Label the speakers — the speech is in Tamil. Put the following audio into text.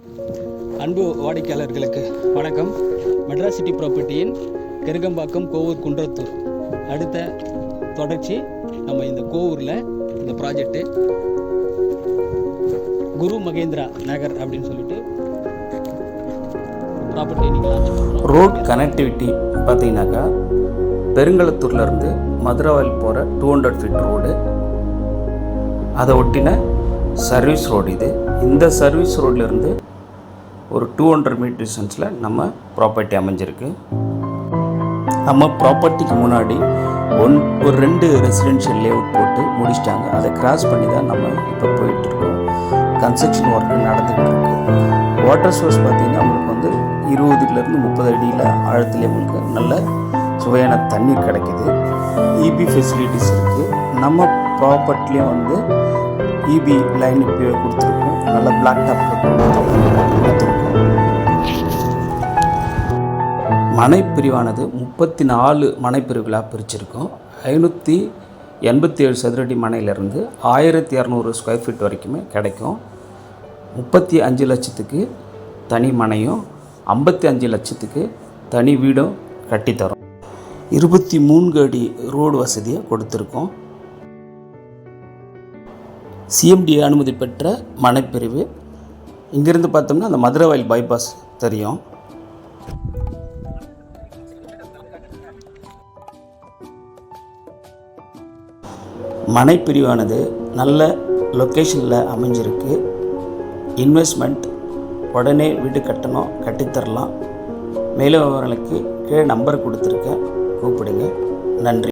Speaker 1: அன்பு வாடிக்கையாளர்களுக்கு வணக்கம். மெட்ராஸ் சிட்டி ப்ராப்பர்ட்டியின் கெருகம்பாக்கம் கோவூர் குன்றத்தூர் அடுத்த தொடர்ச்சி. நம்ம இந்த கோவூரில் இந்த ப்ராஜெக்டு குரு மகேந்திரா நகர் அப்படின்னு சொல்லிட்டு ப்ராப்பர்ட்டி நீங்கள்
Speaker 2: ரோட் கனெக்டிவிட்டி பார்த்தீங்கன்னாக்கா பெருங்களத்தூர்லேருந்து மதுரவாயில் போகிற 200 ஃபீட் ரோடு, அதை ஒட்டின சர்வீஸ் ரோடு இது. இந்த சர்வீஸ் ரோட்லேருந்து ஒரு 200 மீட்டர் டிஸ்டன்ஸில் நம்ம ப்ராப்பர்ட்டி அமைஞ்சிருக்கு. நம்ம ப்ராப்பர்ட்டிக்கு முன்னாடி ஒரு 2 ரெசிடென்ஷியல் லேஅவுட் போட்டு முடிச்சிட்டாங்க. அதை கிராஸ் பண்ணி தான் நம்ம இப்போ போயிட்டுருக்கோம். கன்ஸ்ட்ரக்ஷன் ஒர்க்கு நடந்துகிட்டு இருக்கு. வாட்டர் சோர்ஸ் பார்த்திங்கன்னா உங்களுக்கு வந்து 20லேருந்து 30 அடியில் ஆழத்துலேயே உங்களுக்கு நல்ல சுவையான தண்ணீர் கிடைக்கிது. இபி ஃபெசிலிட்டிஸ் இருக்குது. நம்ம ப்ராப்பர்ட்டிலேயே வந்து இபி லைன் இப்போ கொடுத்துருக்கோம். நல்ல பிளாக் டாப்பில் கொடுத்துருக்கோம். மனைப்பிரிவானது 34 மனைப்பிரிவுகளாக பிரிச்சிருக்கோம். 587 சதுரடி மனையிலேருந்து 1200 ஸ்கொயர் ஃபீட் வரைக்குமே கிடைக்கும். 35 லட்சத்துக்கு தனி மனையும் 55 லட்சத்துக்கு தனி வீடும் கட்டித்தரோம். 23 அடி ரோடு வசதியை கொடுத்துருக்கோம். சிஎம்டி அனுமதி பெற்ற மனைப்பிரிவு. இங்கேருந்து பார்த்தோம்னா அந்த மதுரவாயில் பைபாஸ் தெரியும். மனைப்பிரிவானது நல்ல லொக்கேஷனில் அமைஞ்சிருக்கு. இன்வெஸ்ட்மெண்ட் உடனே வீடு கட்டணும், கட்டித்தரலாம். மேலும் விவரங்களுக்கு கீழே நம்பர் கொடுத்துருக்கேன், கூப்பிடுங்க. நன்றி.